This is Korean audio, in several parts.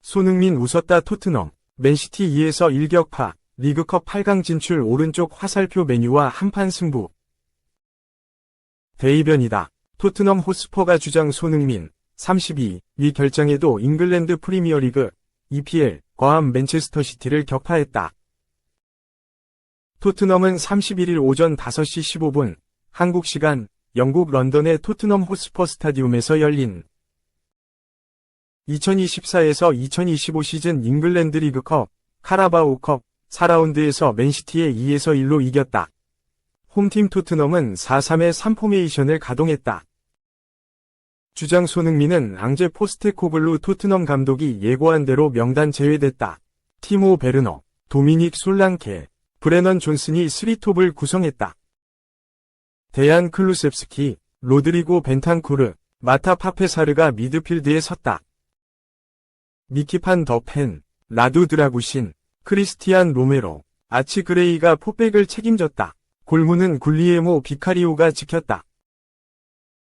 손흥민 웃었다 토트넘, 맨시티 2에서 1격파, 리그컵 8강 진출 오른쪽 화살표 메뉴와 한판 승부. 대이변이다. 토트넘 호스퍼가 주장 손흥민, 32, 위 결장에도 잉글랜드 프리미어리그, EPL, 거함 맨체스터 시티를 격파했다. 토트넘은 31일 오전 5시 15분, 한국 시간, 영국 런던의 토트넘 호스퍼 스타디움에서 열린 2024에서 2025 시즌 잉글랜드 리그컵, 카라바오컵, 4라운드에서 맨시티에 2에서 1로 이겼다. 홈팀 토트넘은 4-3의 3포메이션을 가동했다. 주장 손흥민은 앙제 포스테코글루 토트넘 감독이 예고한 대로 명단 제외됐다. 티모 베르너, 도미닉 솔랑케, 브레넌 존슨이 3톱을 구성했다. 데얀 클루셉스키, 로드리고 벤탄쿠르, 마타 파페사르가 미드필드에 섰다. 미키판 더 펜, 라두 드라구신, 크리스티안 로메로, 아치 그레이가 포백을 책임졌다. 골문은 굴리에모 비카리오가 지켰다.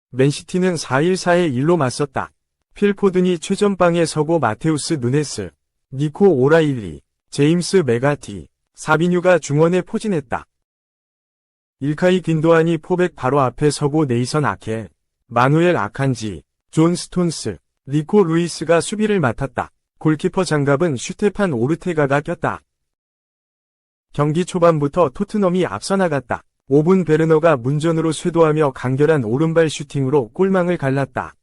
맨시티는 4-1-4의 1로 맞섰다. 필포든이 최전방에 서고 마테우스 누네스, 니코 오라일리, 제임스 메가티, 사비뉴가 중원에 포진했다. 일카이 귄도안이 포백 바로 앞에 서고 네이선 아케, 마누엘 아칸지, 존 스톤스, 리코 루이스가 수비를 맡았다. 골키퍼 장갑은 슈테판 오르테가가 꼈다. 경기 초반부터 토트넘이 앞서 나갔다. 5분 베르너가 문전으로 쇄도하며 간결한 오른발 슈팅으로 골망을 갈랐다.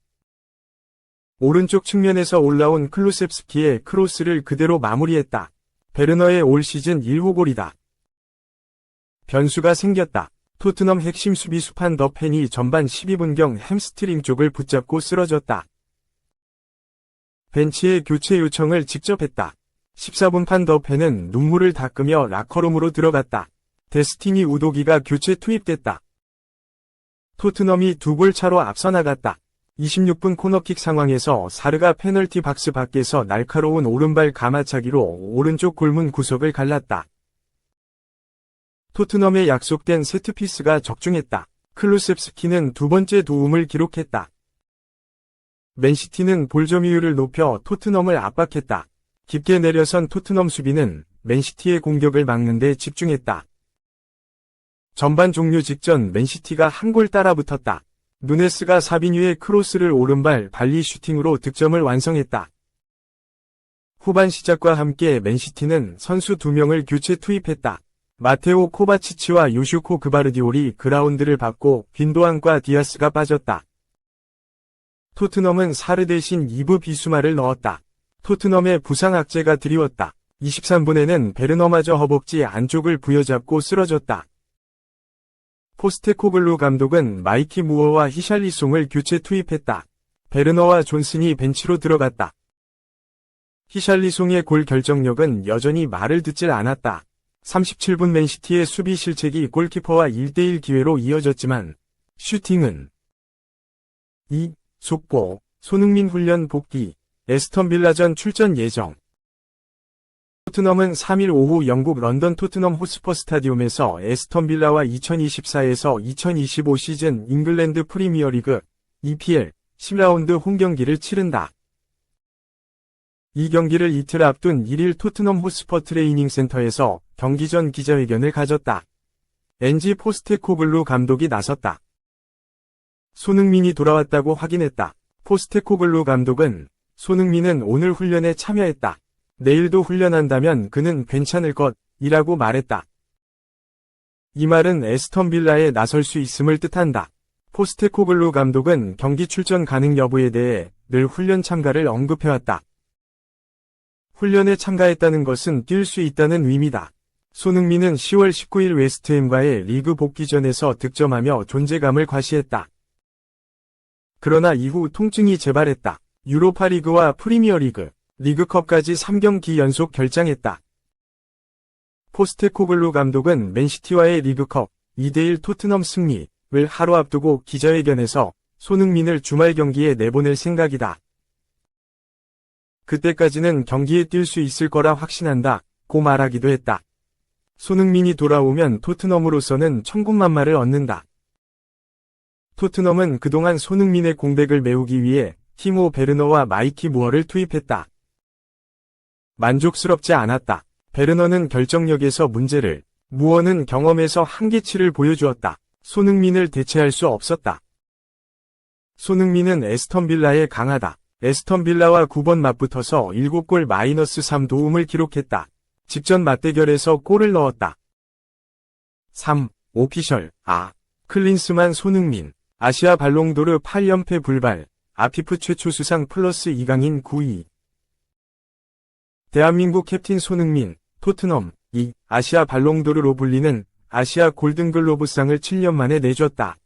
오른쪽 측면에서 올라온 클루셉스키의 크로스를 그대로 마무리했다. 베르너의 올 시즌 1호 골이다. 변수가 생겼다. 토트넘 핵심 수비수 판 더 펜이 전반 12분경 햄스트링 쪽을 붙잡고 쓰러졌다. 벤치에 교체 요청을 직접 했다. 14분 판 더 펜은 눈물을 닦으며 라커룸으로 들어갔다. 데스티니 우도기가 교체 투입됐다. 토트넘이 2골 차로 앞서 나갔다. 26분 코너킥 상황에서 사르가 페널티 박스 밖에서 날카로운 오른발 가마차기로 오른쪽 골문 구석을 갈랐다. 토트넘의 약속된 세트피스가 적중했다. 클루셉스키는 두 번째 도움을 기록했다. 맨시티는 볼 점유율을 높여 토트넘을 압박했다. 깊게 내려선 토트넘 수비는 맨시티의 공격을 막는 데 집중했다. 전반 종료 직전 맨시티가 한 골 따라붙었다. 누네스가 사비뉴의 크로스를 오른발 발리 슈팅으로 득점을 완성했다. 후반 시작과 함께 맨시티는 선수 2명을 교체 투입했다. 마테오 코바치치와 요슈코 그바르디올이 그라운드를 밟고 빈도안과 디아스가 빠졌다. 토트넘은 사르 대신 이브 비수마를 넣었다. 토트넘의 부상 악재가 드리웠다. 23분에는 베르너마저 허벅지 안쪽을 부여잡고 쓰러졌다. 포스테코글루 감독은 마이키 무어와 히샬리송을 교체 투입했다. 베르너와 존슨이 벤치로 들어갔다. 히샬리송의 골 결정력은 여전히 말을 듣질 않았다. 37분 맨시티의 수비 실책이 골키퍼와 1대1 기회로 이어졌지만 슈팅은 속보, 손흥민 훈련 복귀, 에스턴 빌라전 출전 예정. 토트넘은 3일 오후 영국 런던 토트넘 호스퍼 스타디움에서 에스턴 빌라와 2024에서 2025 시즌 잉글랜드 프리미어리그, EPL, 10라운드 홈경기를 치른다. 이 경기를 이틀 앞둔 1일 토트넘 호스퍼 트레이닝 센터에서 경기 전 기자회견을 가졌다. 엔지 포스테코글루 감독이 나섰다. 손흥민이 돌아왔다고 확인했다. 포스테코글루 감독은 손흥민은 오늘 훈련에 참여했다. 내일도 훈련한다면 그는 괜찮을 것이라고 말했다. 이 말은 에스턴 빌라에 나설 수 있음을 뜻한다. 포스테코글루 감독은 경기 출전 가능 여부에 대해 늘 훈련 참가를 언급해왔다. 훈련에 참가했다는 것은 뛸 수 있다는 의미다. 손흥민은 10월 19일 웨스트햄과의 리그 복귀전에서 득점하며 존재감을 과시했다. 그러나 이후 통증이 재발했다. 유로파리그와 프리미어리그, 리그컵까지 3경기 연속 결장했다. 포스테코글루 감독은 맨시티와의 리그컵 2대1 토트넘 승리를 하루 앞두고 기자회견에서 손흥민을 주말 경기에 내보낼 생각이다. 그때까지는 경기에 뛸 수 있을 거라 확신한다고 말하기도 했다. 손흥민이 돌아오면 토트넘으로서는 천군만마를 얻는다. 토트넘은 그동안 손흥민의 공백을 메우기 위해 티모 베르너와 마이키 무어를 투입했다. 만족스럽지 않았다. 베르너는 결정력에서 문제를, 무어는 경험에서 한계치를 보여주었다. 손흥민을 대체할 수 없었다. 손흥민은 에스턴 빌라에 강하다. 에스턴 빌라와 9번 맞붙어서 7골 -3 도움을 기록했다. 직전 맞대결에서 골을 넣었다. 3. 오피셜. 클린스만 손흥민. 아시아 발롱도르 8연패 불발. 아피프 최초 수상 플러스 2강인 9위. 대한민국 캡틴 손흥민. 토트넘. 아시아 발롱도르로 불리는 아시아 골든글로브상을 7년 만에 내줬다.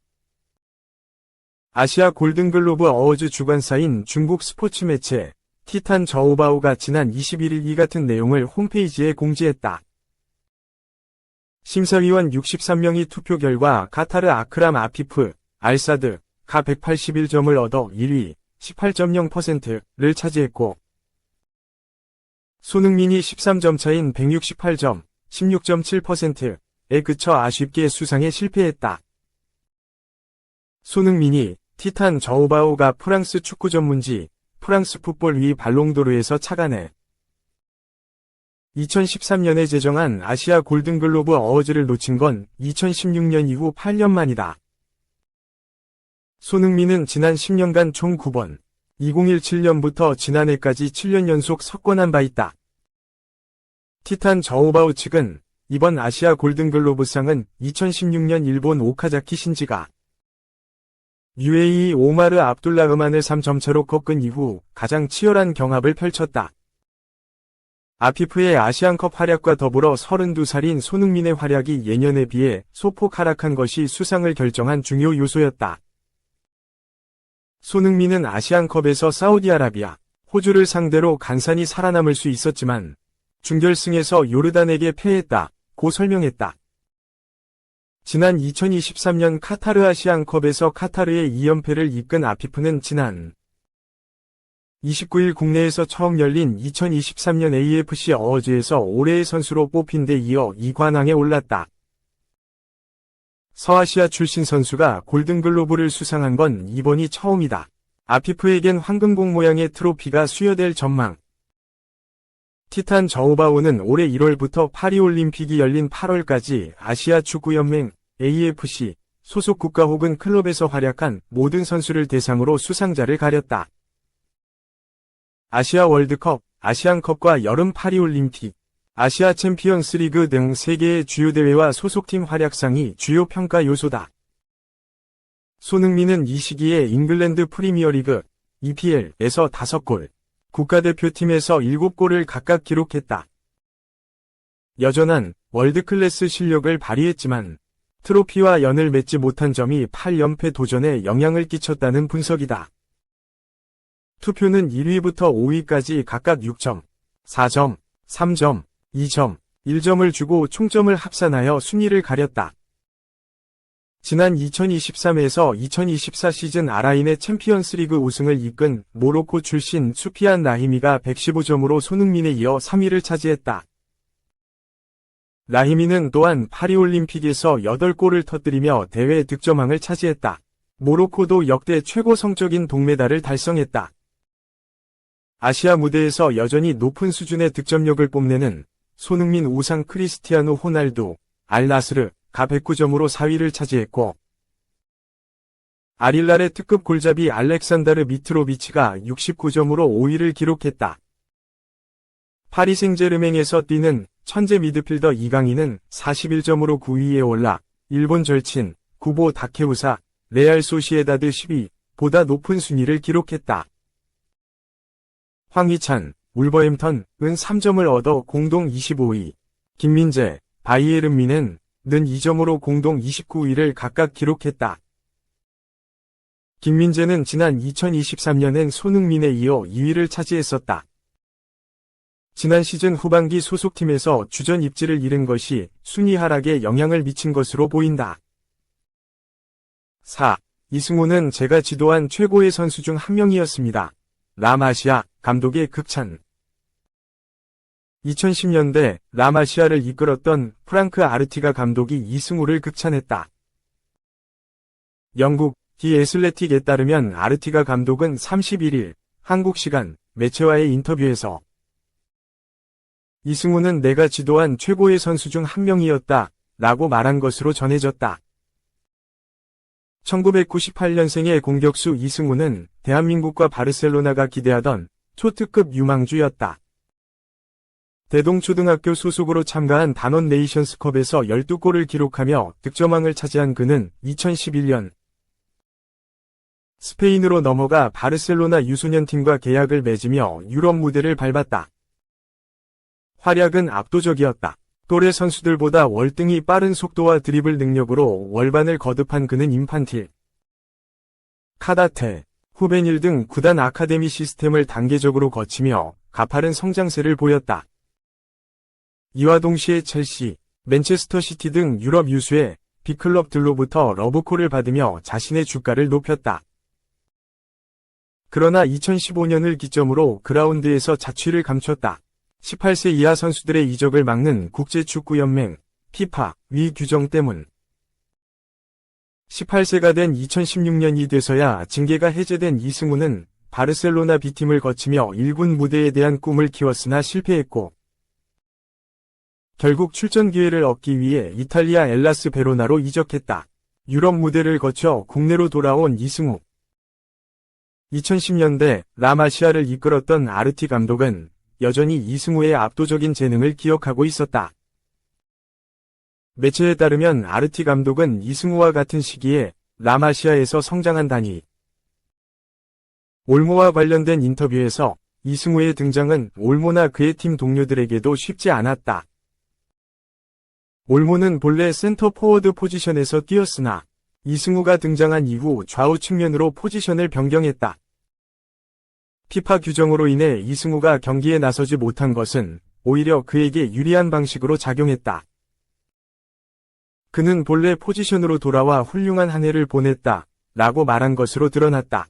아시아 골든글로브 어워즈 주관사인 중국 스포츠 매체 티탄 저우바오가 지난 21일 이 같은 내용을 홈페이지에 공지했다. 심사위원 63명이 투표 결과 카타르 아크람 아피프, 알사드, 가 181점을 얻어 1위, 18.0%를 차지했고, 손흥민이 13점 차인 168점, 16.7%에 그쳐 아쉽게 수상에 실패했다. 손흥민이 티탄 저우바오가 프랑스 축구 전문지 프랑스 풋볼 위 발롱도르에서 착안해 2013년에 제정한 아시아 골든글로브 어워즈를 놓친 건 2016년 이후 8년 만이다. 손흥민은 지난 10년간 총 9번, 2017년부터 지난해까지 7년 연속 석권한 바 있다. 티탄 저우바오 측은 이번 아시아 골든글로브상은 2016년 일본 오카자키 신지가 UAE 오마르 압둘라 음안을 3점 차로 꺾은 이후 가장 치열한 경합을 펼쳤다. 아피프의 아시안컵 활약과 더불어 32살인 손흥민의 활약이 예년에 비해 소폭 하락한 것이 수상을 결정한 중요 요소였다. 손흥민은 아시안컵에서 사우디아라비아, 호주를 상대로 간산히 살아남을 수 있었지만 준결승에서 요르단에게 패했다고 설명했다. 지난 2023년 카타르 아시안컵에서 카타르의 2연패를 이끈 아피프는 지난 29일 국내에서 처음 열린 2023년 AFC 어워즈에서 올해의 선수로 뽑힌 데 이어 2관왕에 올랐다. 서아시아 출신 선수가 골든글로브를 수상한 건 이번이 처음이다. 아피프에겐 황금공 모양의 트로피가 수여될 전망. 티탄 저우바오는 올해 1월부터 파리올림픽이 열린 8월까지 아시아 축구연맹 AFC 소속 국가 혹은 클럽에서 활약한 모든 선수를 대상으로 수상자를 가렸다. 아시아 월드컵, 아시안컵과 여름 파리올림픽, 아시아 챔피언스 리그 등 세계의 주요 대회와 소속팀 활약상이 주요 평가 요소다. 손흥민은 이 시기에 잉글랜드 프리미어리그, EPL에서 5골, 국가대표팀에서 7골을 각각 기록했다. 여전한 월드클래스 실력을 발휘했지만 트로피와 연을 맺지 못한 점이 8연패 도전에 영향을 끼쳤다는 분석이다. 투표는 1위부터 5위까지 각각 6점, 4점, 3점, 2점, 1점을 주고 총점을 합산하여 순위를 가렸다. 지난 2023에서 2024 시즌 아라인의 챔피언스리그 우승을 이끈 모로코 출신 수피안 라히미가 115점으로 손흥민에 이어 3위를 차지했다. 라히미는 또한 파리올림픽에서 8골을 터뜨리며 대회 득점왕을 차지했다. 모로코도 역대 최고 성적인 동메달을 달성했다. 아시아 무대에서 여전히 높은 수준의 득점력을 뽐내는 손흥민 우상 크리스티아노 호날두, 알나스르가 109점으로 4위를 차지했고, 알힐랄의 특급 골잡이 알렉산다르 미트로비치가 69점으로 5위를 기록했다. 파리 생제르맹에서 뛰는 천재 미드필더 이강인은 41점으로 9위에 올라 일본 절친 구보 다케우사 레알 소시에다드 10위보다 높은 순위를 기록했다. 황희찬, 울버햄턴은 3점을 얻어 공동 25위, 김민재, 바이에른 뮌헨은 2점으로 공동 29위를 각각 기록했다. 김민재는 지난 2023년엔 손흥민에 이어 2위를 차지했었다. 지난 시즌 후반기 소속팀에서 주전 입지를 잃은 것이 순위 하락에 영향을 미친 것으로 보인다. 4. 이승우는 제가 지도한 최고의 선수 중 한 명이었습니다. 라마시아 감독의 극찬. 2010년대 라마시아를 이끌었던 프랑크 아르티가 감독이 이승우를 극찬했다. 영국 디 애슬레틱에 따르면 아르티가 감독은 31일 한국 시간 매체와의 인터뷰에서 이승우는 내가 지도한 최고의 선수 중 한 명이었다 라고 말한 것으로 전해졌다. 1998년생의 공격수 이승우는 대한민국과 바르셀로나가 기대하던 초특급 유망주였다. 대동초등학교 소속으로 참가한 단원 네이션스컵에서 12골을 기록하며 득점왕을 차지한 그는 2011년 스페인으로 넘어가 바르셀로나 유소년팀과 계약을 맺으며 유럽 무대를 밟았다. 활약은 압도적이었다. 또래 선수들보다 월등히 빠른 속도와 드리블 능력으로 월반을 거듭한 그는 인판틸, 카다테, 후베닐 등 구단 아카데미 시스템을 단계적으로 거치며 가파른 성장세를 보였다. 이와 동시에 첼시, 맨체스터 시티 등 유럽 유수의 빅클럽들로부터 러브콜을 받으며 자신의 주가를 높였다. 그러나 2015년을 기점으로 그라운드에서 자취를 감췄다. 18세 이하 선수들의 이적을 막는 국제축구연맹 FIFA 위 규정 때문. 18세가 된 2016년이 돼서야 징계가 해제된 이승우는 바르셀로나 B팀을 거치며 1군 무대에 대한 꿈을 키웠으나 실패했고 결국 출전 기회를 얻기 위해 이탈리아 엘라스 베로나로 이적했다. 유럽 무대를 거쳐 국내로 돌아온 이승우. 2010년대 라마시아를 이끌었던 아르티 감독은 여전히 이승우의 압도적인 재능을 기억하고 있었다. 매체에 따르면 아르티 감독은 이승우와 같은 시기에 라마시아에서 성장한다니. 올모와 관련된 인터뷰에서 이승우의 등장은 올모나 그의 팀 동료들에게도 쉽지 않았다. 올모는 본래 센터 포워드 포지션에서 뛰었으나 이승우가 등장한 이후 좌우 측면으로 포지션을 변경했다. 피파 규정으로 인해 이승우가 경기에 나서지 못한 것은 오히려 그에게 유리한 방식으로 작용했다. 그는 본래 포지션으로 돌아와 훌륭한 한 해를 보냈다 라고 말한 것으로 드러났다.